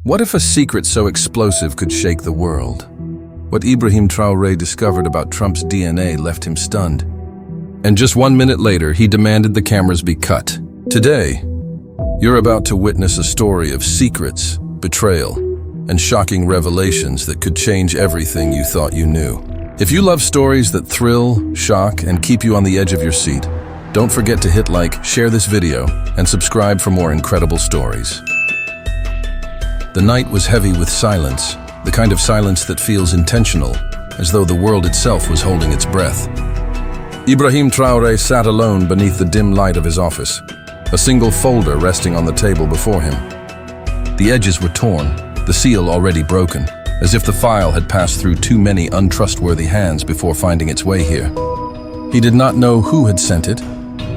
What if a secret so explosive could shake the world? What Ibrahim Traoré discovered about Trump's DNA left him stunned. And just 1 minute later, he demanded the cameras be cut. Today, you're about to witness a story of secrets, betrayal, and shocking revelations that could change everything you thought you knew. If you love stories that thrill, shock, and keep you on the edge of your seat, don't forget to hit like, share this video, and subscribe for more incredible stories. The night was heavy with silence, the kind of silence that feels intentional, as though the world itself was holding its breath. Ibrahim Traoré sat alone beneath the dim light of his office, a single folder resting on the table before him. The edges were torn, the seal already broken, as if the file had passed through too many untrustworthy hands before finding its way here. He did not know who had sent it,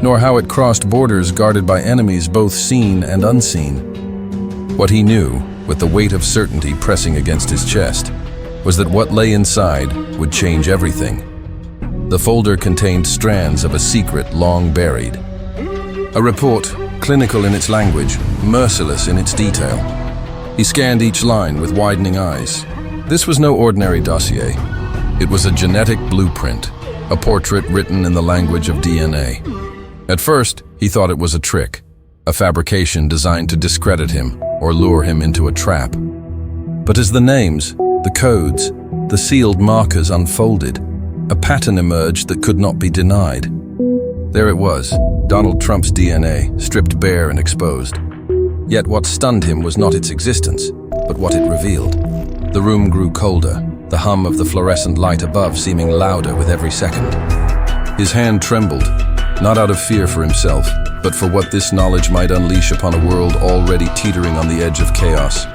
nor how it crossed borders guarded by enemies both seen and unseen. What he knew, with the weight of certainty pressing against his chest, was that what lay inside would change everything. The folder contained strands of a secret long buried. A report, clinical in its language, merciless in its detail. He scanned each line with widening eyes. This was no ordinary dossier. It was a genetic blueprint, a portrait written in the language of DNA. At first, he thought it was a trick, a fabrication designed to discredit him or lure him into a trap. But as the names, the codes, the sealed markers unfolded, a pattern emerged that could not be denied. There it was, Donald Trump's DNA, stripped bare and exposed. Yet what stunned him was not its existence, but what it revealed. The room grew colder, the hum of the fluorescent light above seeming louder with every second. His hand trembled, not out of fear for himself, but for what this knowledge might unleash upon a world already teetering on the edge of chaos.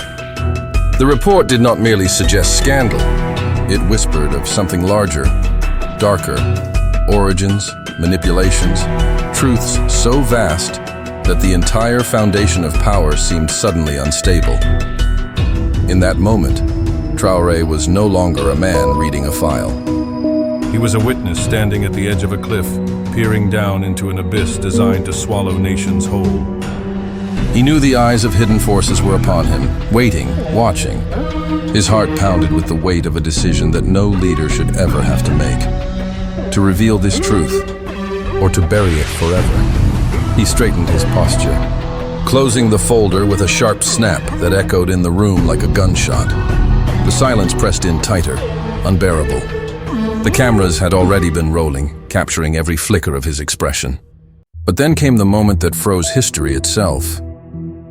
The report did not merely suggest scandal. It whispered of something larger, darker, origins, manipulations, truths so vast that the entire foundation of power seemed suddenly unstable. In that moment, Traoré was no longer a man reading a file. He was a witness standing at the edge of a cliff, peering down into an abyss designed to swallow nations whole. He knew the eyes of hidden forces were upon him, waiting, watching. His heart pounded with the weight of a decision that no leader should ever have to make. To reveal this truth, or to bury it forever. He straightened his posture, closing the folder with a sharp snap that echoed in the room like a gunshot. The silence pressed in tighter, unbearable. The cameras had already been rolling, capturing every flicker of his expression. But then came the moment that froze history itself.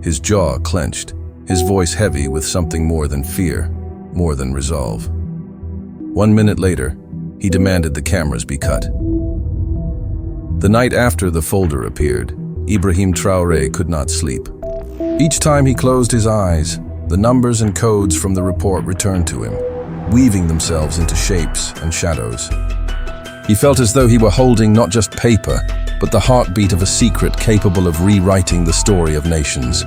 His jaw clenched, his voice heavy with something more than fear, more than resolve. 1 minute later, he demanded the cameras be cut. The night after the folder appeared, Ibrahim Traoré could not sleep. Each time he closed his eyes, the numbers and codes from the report returned to him, weaving themselves into shapes and shadows. He felt as though he were holding not just paper, but the heartbeat of a secret capable of rewriting the story of nations.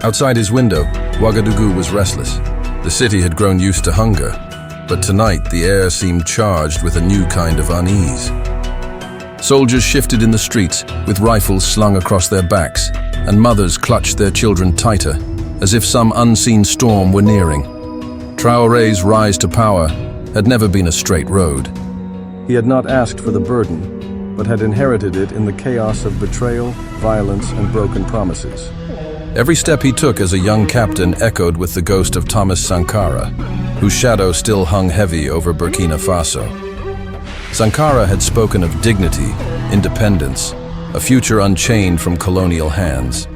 Outside his window, Ouagadougou was restless. The city had grown used to hunger, but tonight the air seemed charged with a new kind of unease. Soldiers shifted in the streets, with rifles slung across their backs, and mothers clutched their children tighter, as if some unseen storm were nearing. Traoré's rise to power had never been a straight road. He had not asked for the burden, but had inherited it in the chaos of betrayal, violence, and broken promises. Every step he took as a young captain echoed with the ghost of Thomas Sankara, whose shadow still hung heavy over Burkina Faso. Sankara had spoken of dignity, independence, a future unchained from colonial hands.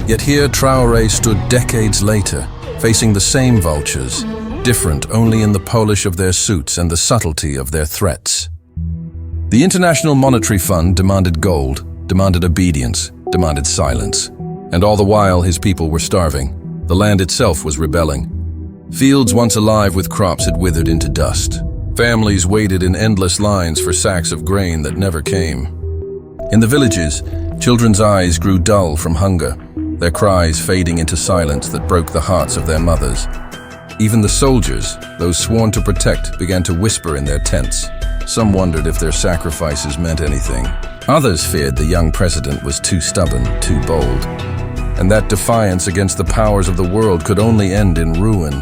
Yet here Traoré stood decades later, facing the same vultures, different only in the polish of their suits and the subtlety of their threats. The International Monetary Fund demanded gold, demanded obedience, demanded silence. And all the while his people were starving. The land itself was rebelling. Fields once alive with crops had withered into dust. Families waited in endless lines for sacks of grain that never came. In the villages, children's eyes grew dull from hunger, their cries fading into silence that broke the hearts of their mothers. Even the soldiers, those sworn to protect, began to whisper in their tents. Some wondered if their sacrifices meant anything. Others feared the young president was too stubborn, too bold. and that defiance against the powers of the world could only end in ruin.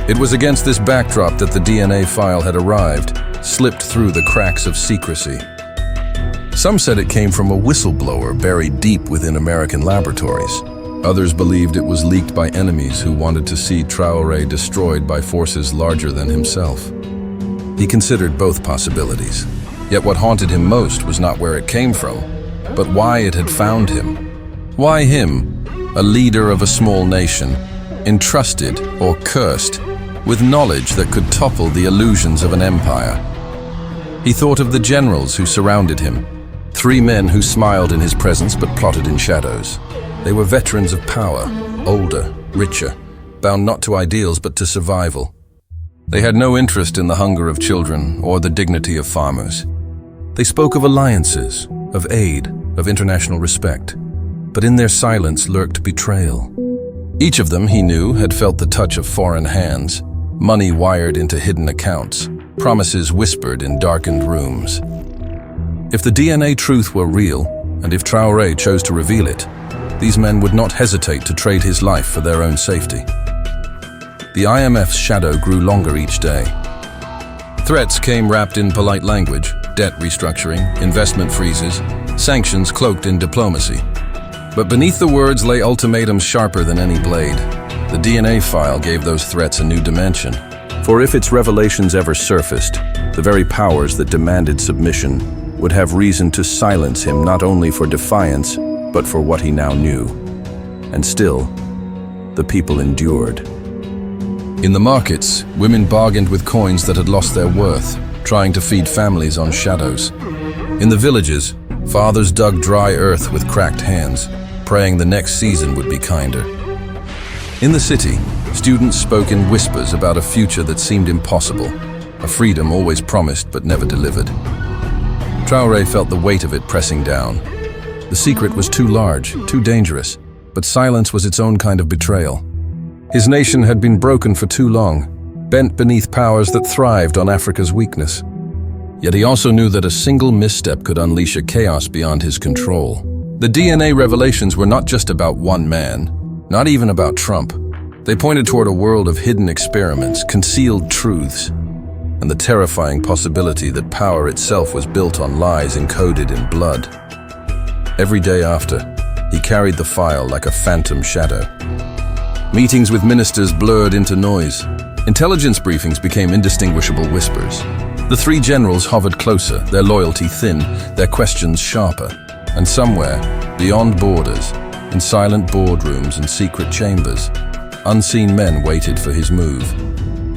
It was against this backdrop that the DNA file had arrived, slipped through the cracks of secrecy. Some said it came from a whistleblower buried deep within American laboratories. Others believed it was leaked by enemies who wanted to see Traoré destroyed by forces larger than himself. He considered both possibilities. Yet what haunted him most was not where it came from, but why it had found him. Why him, a leader of a small nation, entrusted or cursed with knowledge that could topple the illusions of an empire? He thought of the generals who surrounded him, 3 men who smiled in his presence but plotted in shadows. They were veterans of power, older, richer, bound not to ideals but to survival. They had no interest in the hunger of children or the dignity of farmers. They spoke of alliances, of aid, of international respect, but in their silence lurked betrayal. Each of them, he knew, had felt the touch of foreign hands, money wired into hidden accounts, promises whispered in darkened rooms. If the DNA truth were real, and if Traoré chose to reveal it, these men would not hesitate to trade his life for their own safety. The IMF's shadow grew longer each day. Threats came wrapped in polite language, debt restructuring, investment freezes, sanctions cloaked in diplomacy. But beneath the words lay ultimatums sharper than any blade. The DNA file gave those threats a new dimension. For if its revelations ever surfaced, the very powers that demanded submission would have reason to silence him not only for defiance, but for what he now knew. And still, the people endured. In the markets, women bargained with coins that had lost their worth, trying to feed families on shadows. In the villages, fathers dug dry earth with cracked hands, praying the next season would be kinder. In the city, students spoke in whispers about a future that seemed impossible, a freedom always promised but never delivered. Traoré felt the weight of it pressing down. The secret was too large, too dangerous, but silence was its own kind of betrayal. His nation had been broken for too long, bent beneath powers that thrived on Africa's weakness. Yet he also knew that a single misstep could unleash a chaos beyond his control. The DNA revelations were not just about one man, not even about Trump. They pointed toward a world of hidden experiments, concealed truths, and the terrifying possibility that power itself was built on lies encoded in blood. Every day after, he carried the file like a phantom shadow. Meetings with ministers blurred into noise. Intelligence briefings became indistinguishable whispers. The 3 generals hovered closer, their loyalty thin, their questions sharper. And somewhere, beyond borders, in silent boardrooms and secret chambers, unseen men waited for his move.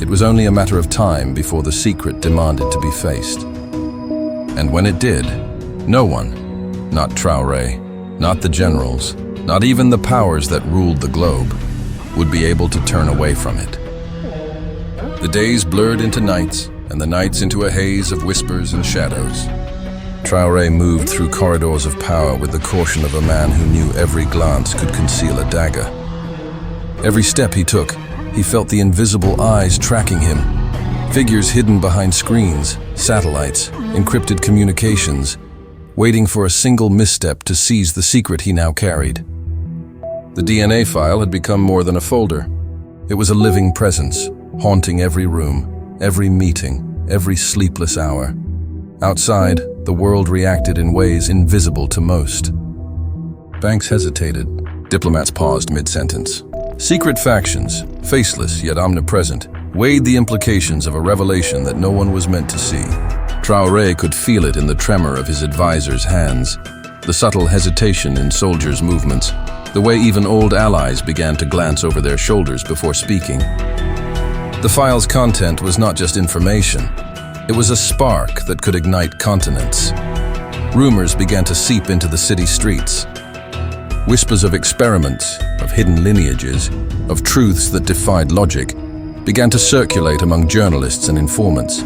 It was only a matter of time before the secret demanded to be faced. And when it did, no one, not Traoré, not the generals, not even the powers that ruled the globe, would be able to turn away from it. The days blurred into nights, and the nights into a haze of whispers and shadows. Traoré moved through corridors of power with the caution of a man who knew every glance could conceal a dagger. Every step he took, he felt the invisible eyes tracking him. Figures hidden behind screens, satellites, encrypted communications, waiting for a single misstep to seize the secret he now carried. The DNA file had become more than a folder. It was a living presence, haunting every room, every meeting, every sleepless hour. Outside, the world reacted in ways invisible to most. Banks hesitated. Diplomats paused mid-sentence. Secret factions, faceless yet omnipresent, weighed the implications of a revelation that no one was meant to see. Traoré could feel it in the tremor of his advisors' hands, the subtle hesitation in soldiers' movements, the way even old allies began to glance over their shoulders before speaking. The file's content was not just information. It was a spark that could ignite continents. Rumors began to seep into the city streets. Whispers of experiments, of hidden lineages, of truths that defied logic, began to circulate among journalists and informants.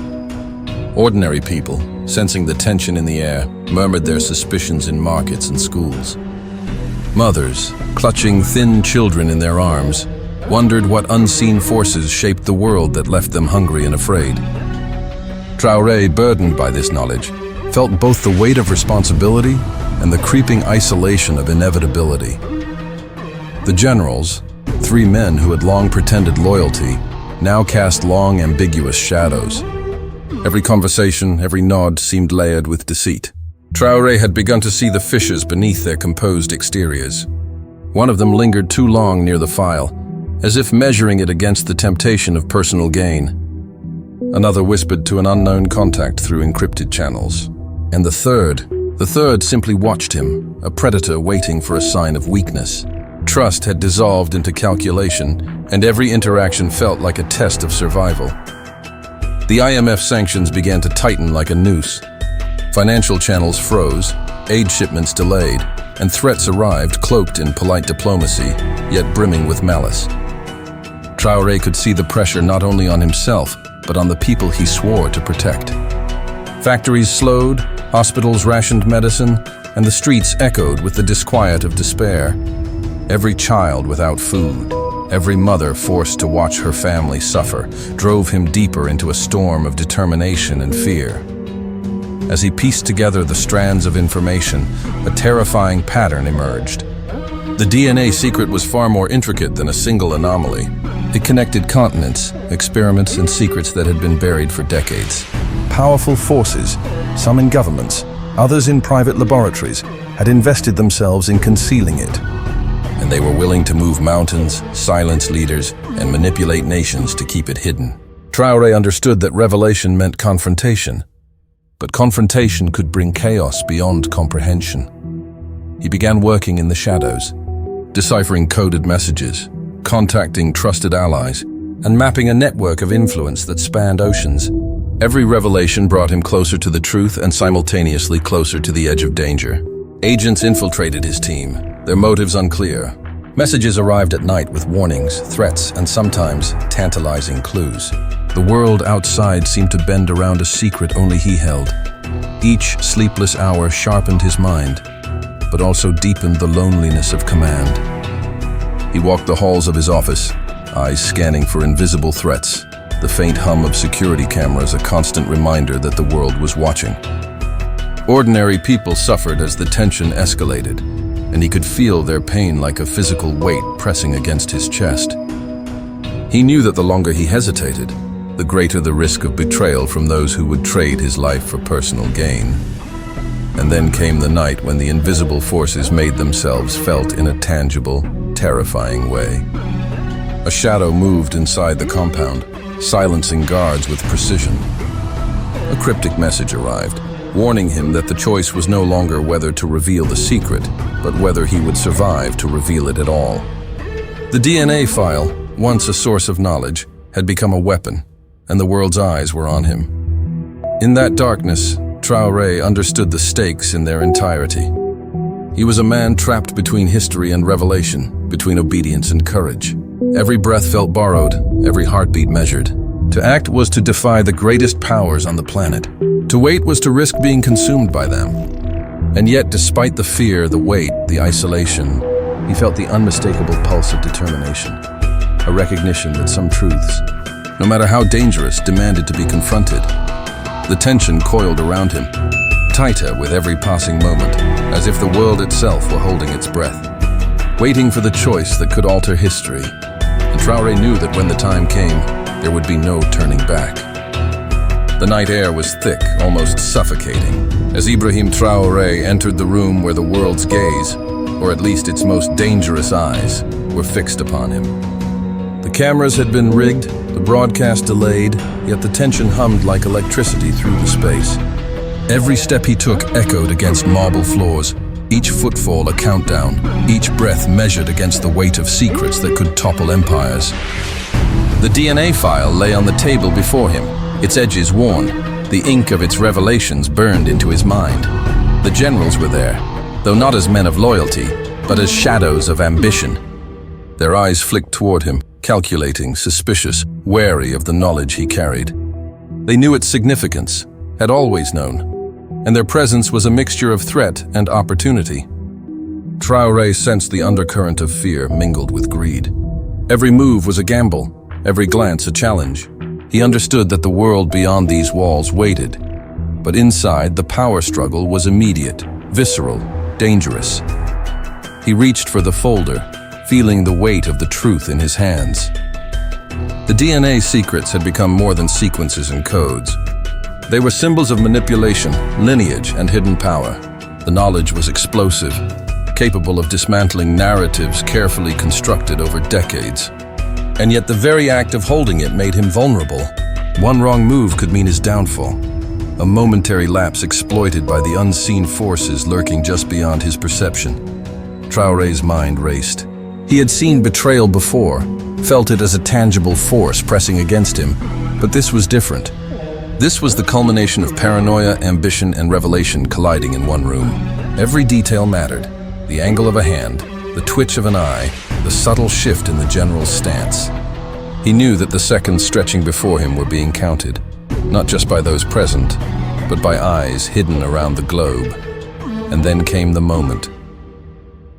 Ordinary people, sensing the tension in the air, murmured their suspicions in markets and schools. Mothers, clutching thin children in their arms, wondered what unseen forces shaped the world that left them hungry and afraid. Traoré, burdened by this knowledge, felt both the weight of responsibility and the creeping isolation of inevitability. The generals, three men who had long pretended loyalty, now cast long, ambiguous shadows. Every conversation, every nod seemed layered with deceit. Traoré had begun to see the fissures beneath their composed exteriors. One of them lingered too long near the file, as if measuring it against the temptation of personal gain. Another whispered to an unknown contact through encrypted channels. And the third simply watched him, a predator waiting for a sign of weakness. Trust had dissolved into calculation, and every interaction felt like a test of survival. The IMF sanctions began to tighten like a noose. Financial channels froze, aid shipments delayed, and threats arrived cloaked in polite diplomacy, yet brimming with malice. Traoré could see the pressure not only on himself, but on the people he swore to protect. Factories slowed, hospitals rationed medicine, and the streets echoed with the disquiet of despair. Every child without food, every mother forced to watch her family suffer, drove him deeper into a storm of determination and fear. As he pieced together the strands of information, a terrifying pattern emerged. The DNA secret was far more intricate than a single anomaly. It connected continents, experiments, and secrets that had been buried for decades. Powerful forces, some in governments, others in private laboratories, had invested themselves in concealing it. And they were willing to move mountains, silence leaders, and manipulate nations to keep it hidden. Traoré understood that revelation meant confrontation, but confrontation could bring chaos beyond comprehension. He began working in the shadows, deciphering coded messages, contacting trusted allies, and mapping a network of influence that spanned oceans. Every revelation brought him closer to the truth and simultaneously closer to the edge of danger. Agents infiltrated his team, their motives unclear. Messages arrived at night with warnings, threats, and sometimes tantalizing clues. The world outside seemed to bend around a secret only he held. Each sleepless hour sharpened his mind, but also deepened the loneliness of command. He walked the halls of his office, eyes scanning for invisible threats, the faint hum of security cameras a constant reminder that the world was watching. Ordinary people suffered as the tension escalated, and he could feel their pain like a physical weight pressing against his chest. He knew that the longer he hesitated, the greater the risk of betrayal from those who would trade his life for personal gain. And then came the night when the invisible forces made themselves felt in a tangible, terrifying way. A shadow moved inside the compound, silencing guards with precision. A cryptic message arrived, warning him that the choice was no longer whether to reveal the secret, but whether he would survive to reveal it at all. The DNA file, once a source of knowledge, had become a weapon, and the world's eyes were on him. In that darkness, Traoré understood the stakes in their entirety. He was a man trapped between history and revelation, between obedience and courage. Every breath felt borrowed, every heartbeat measured. To act was to defy the greatest powers on the planet. To wait was to risk being consumed by them. And yet, despite the fear, the weight, the isolation, he felt the unmistakable pulse of determination, a recognition that some truths, no matter how dangerous, demanded to be confronted. The tension coiled around him, tighter with every passing moment, as if the world itself were holding its breath, waiting for the choice that could alter history. And Traoré knew that when the time came, there would be no turning back. The night air was thick, almost suffocating, as Ibrahim Traoré entered the room where the world's gaze, or at least its most dangerous eyes, were fixed upon him. The cameras had been rigged, the broadcast delayed, yet the tension hummed like electricity through the space. Every step he took echoed against marble floors, each footfall a countdown, each breath measured against the weight of secrets that could topple empires. The DNA file lay on the table before him, its edges worn, the ink of its revelations burned into his mind. The generals were there, though not as men of loyalty, but as shadows of ambition. Their eyes flicked toward him, calculating, suspicious, wary of the knowledge he carried. They knew its significance, had always known, and their presence was a mixture of threat and opportunity. Traoré sensed the undercurrent of fear mingled with greed. Every move was a gamble, every glance a challenge. He understood that the world beyond these walls waited, but inside the power struggle was immediate, visceral, dangerous. He reached for the folder, feeling the weight of the truth in his hands. The DNA secrets had become more than sequences and codes. They were symbols of manipulation, lineage, and hidden power. The knowledge was explosive, capable of dismantling narratives carefully constructed over decades. And yet the very act of holding it made him vulnerable. One wrong move could mean his downfall, a momentary lapse exploited by the unseen forces lurking just beyond his perception. Traoré's mind raced. He had seen betrayal before, felt it as a tangible force pressing against him, but this was different. This was the culmination of paranoia, ambition, and revelation colliding in one room. Every detail mattered. The angle of a hand, the twitch of an eye, the subtle shift in the general's stance. He knew that the seconds stretching before him were being counted, not just by those present, but by eyes hidden around the globe. And then came the moment.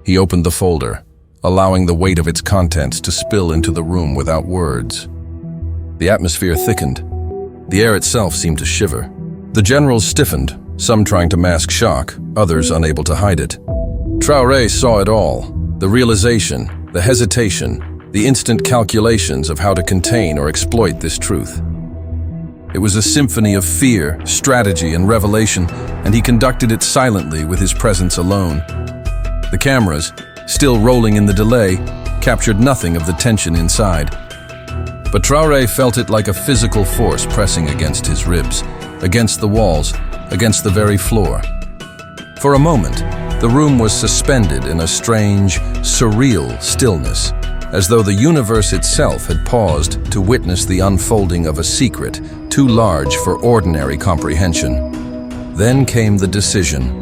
He opened the folder, allowing the weight of its contents to spill into the room without words. The atmosphere thickened. The air itself seemed to shiver. The generals stiffened, some trying to mask shock, others unable to hide it. Traoré saw it all, the realization, the hesitation, the instant calculations of how to contain or exploit this truth. It was a symphony of fear, strategy, and revelation, and he conducted it silently with his presence alone. The cameras, still rolling in the delay, captured nothing of the tension inside. But Traoré felt it like a physical force pressing against his ribs, against the walls, against the very floor. For a moment, the room was suspended in a strange, surreal stillness, as though the universe itself had paused to witness the unfolding of a secret too large for ordinary comprehension. Then came the decision.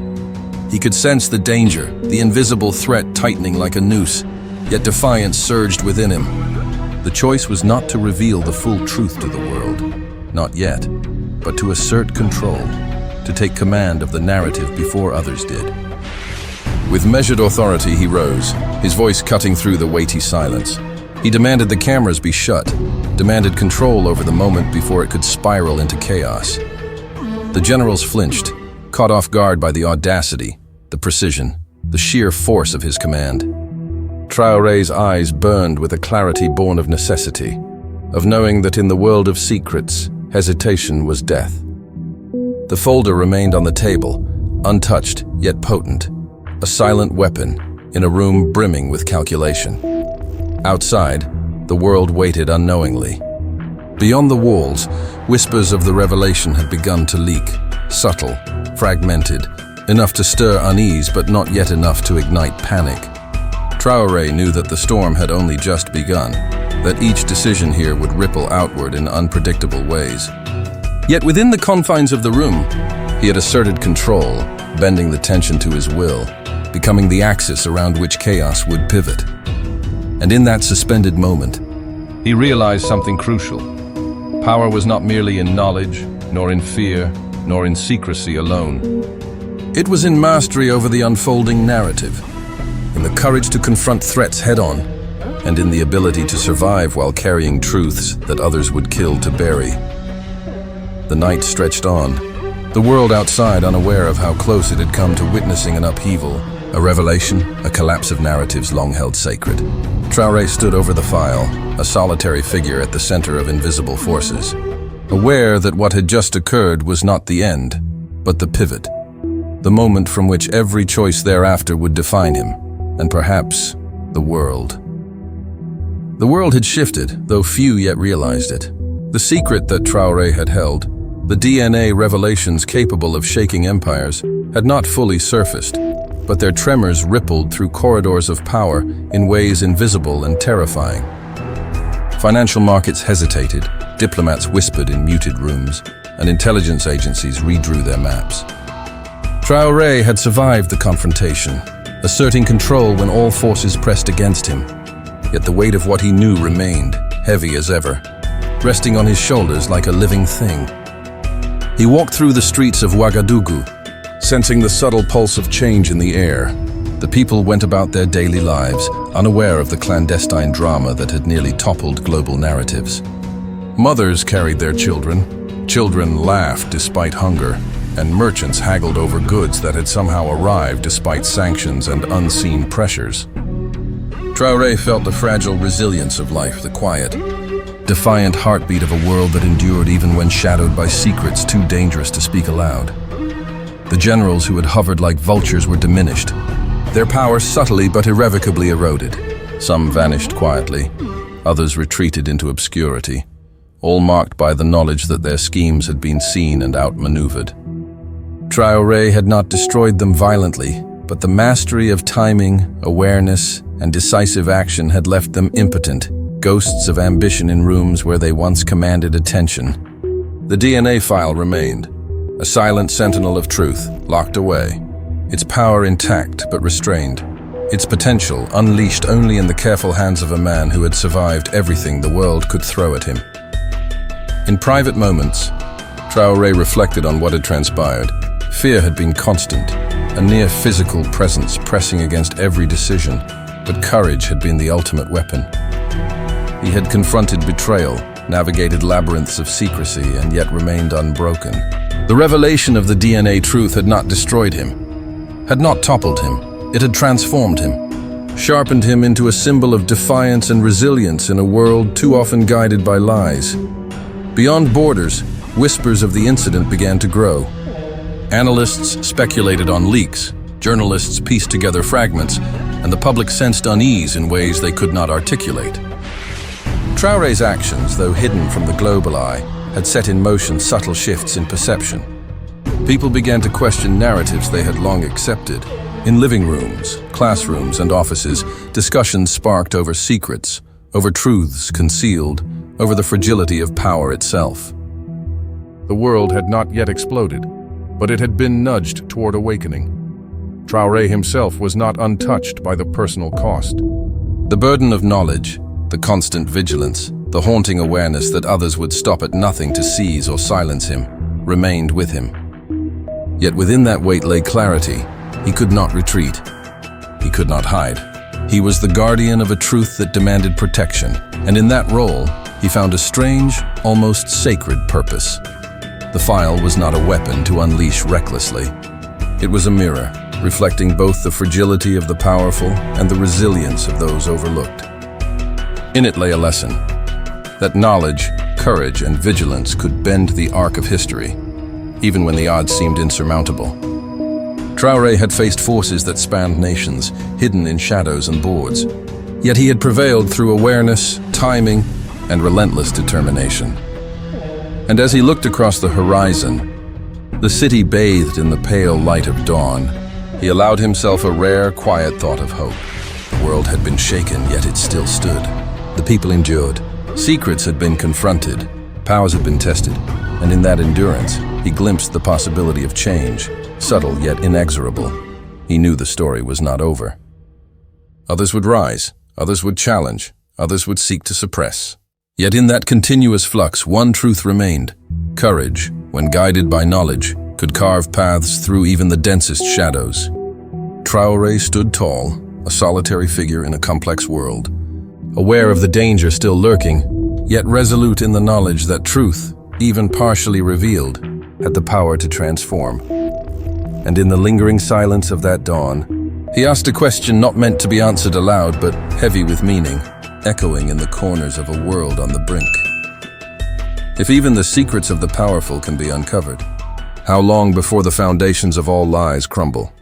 He could sense the danger, the invisible threat tightening like a noose, yet defiance surged within him. The choice was not to reveal the full truth to the world, not yet, but to assert control, to take command of the narrative before others did. With measured authority, he rose, his voice cutting through the weighty silence. He demanded the cameras be shut, demanded control over the moment before it could spiral into chaos. The generals flinched, caught off guard by the audacity, the precision, the sheer force of his command. Traoré's eyes burned with a clarity born of necessity, of knowing that in the world of secrets, hesitation was death. The folder remained on the table, untouched yet potent, a silent weapon in a room brimming with calculation. Outside, the world waited unknowingly. Beyond the walls, whispers of the revelation had begun to leak, subtle, fragmented, enough to stir unease but not yet enough to ignite panic. Traoré knew that the storm had only just begun, that each decision here would ripple outward in unpredictable ways. Yet within the confines of the room, he had asserted control, bending the tension to his will, becoming the axis around which chaos would pivot. And in that suspended moment, he realized something crucial. Power was not merely in knowledge, nor in fear, nor in secrecy alone. It was in mastery over the unfolding narrative, in the courage to confront threats head-on, and in the ability to survive while carrying truths that others would kill to bury. The night stretched on, the world outside unaware of how close it had come to witnessing an upheaval, a revelation, a collapse of narratives long held sacred. Traoré stood over the file, a solitary figure at the center of invisible forces, aware that what had just occurred was not the end, but the pivot, the moment from which every choice thereafter would define him, and perhaps the world. The world had shifted, though few yet realized it. The secret that Traoré had held, the DNA revelations capable of shaking empires, had not fully surfaced, but their tremors rippled through corridors of power in ways invisible and terrifying. Financial markets hesitated, diplomats whispered in muted rooms, and intelligence agencies redrew their maps. Traoré had survived the confrontation, asserting control when all forces pressed against him. Yet the weight of what he knew remained, heavy as ever, resting on his shoulders like a living thing. He walked through the streets of Ouagadougou, sensing the subtle pulse of change in the air. The people went about their daily lives, unaware of the clandestine drama that had nearly toppled global narratives. Mothers carried their children laughed despite hunger, and merchants haggled over goods that had somehow arrived despite sanctions and unseen pressures. Traoré felt the fragile resilience of life, the quiet, defiant heartbeat of a world that endured even when shadowed by secrets too dangerous to speak aloud. The generals who had hovered like vultures were diminished, their power subtly but irrevocably eroded. Some vanished quietly, others retreated into obscurity, all marked by the knowledge that their schemes had been seen and outmaneuvered. Traoré had not destroyed them violently, but the mastery of timing, awareness, and decisive action had left them impotent, ghosts of ambition in rooms where they once commanded attention. The DNA file remained, a silent sentinel of truth, locked away, its power intact but restrained, its potential unleashed only in the careful hands of a man who had survived everything the world could throw at him. In private moments, Traoré reflected on what had transpired. Fear had been constant, a near physical presence pressing against every decision, but courage had been the ultimate weapon. He had confronted betrayal, navigated labyrinths of secrecy, and yet remained unbroken. The revelation of the DNA truth had not destroyed him, had not toppled him. It had transformed him, sharpened him into a symbol of defiance and resilience in a world too often guided by lies. Beyond borders, whispers of the incident began to grow. Analysts speculated on leaks, journalists pieced together fragments, and the public sensed unease in ways they could not articulate. Traoré's actions, though hidden from the global eye, had set in motion subtle shifts in perception. People began to question narratives they had long accepted. In living rooms, classrooms, and offices, discussions sparked over secrets, over truths concealed, over the fragility of power itself. The world had not yet exploded, but it had been nudged toward awakening. Traoré himself was not untouched by the personal cost. The burden of knowledge, the constant vigilance, the haunting awareness that others would stop at nothing to seize or silence him, remained with him. Yet within that weight lay clarity. He could not retreat. He could not hide. He was the guardian of a truth that demanded protection, and in that role, he found a strange, almost sacred purpose. The file was not a weapon to unleash recklessly. It was a mirror, reflecting both the fragility of the powerful and the resilience of those overlooked. In it lay a lesson, that knowledge, courage, and vigilance could bend the arc of history, even when the odds seemed insurmountable. Traoré had faced forces that spanned nations, hidden in shadows and boards. Yet he had prevailed through awareness, timing, and relentless determination. And as he looked across the horizon, the city bathed in the pale light of dawn, he allowed himself a rare, quiet thought of hope. The world had been shaken, yet it still stood. The people endured. Secrets had been confronted. Powers had been tested. And in that endurance, he glimpsed the possibility of change, subtle yet inexorable. He knew the story was not over. Others would rise, others would challenge, others would seek to suppress. Yet in that continuous flux, one truth remained. Courage, when guided by knowledge, could carve paths through even the densest shadows. Traoré stood tall, a solitary figure in a complex world, aware of the danger still lurking, yet resolute in the knowledge that truth, even partially revealed, had the power to transform. And in the lingering silence of that dawn, he asked a question not meant to be answered aloud, but heavy with meaning, echoing in the corners of a world on the brink. If even the secrets of the powerful can be uncovered, how long before the foundations of all lies crumble?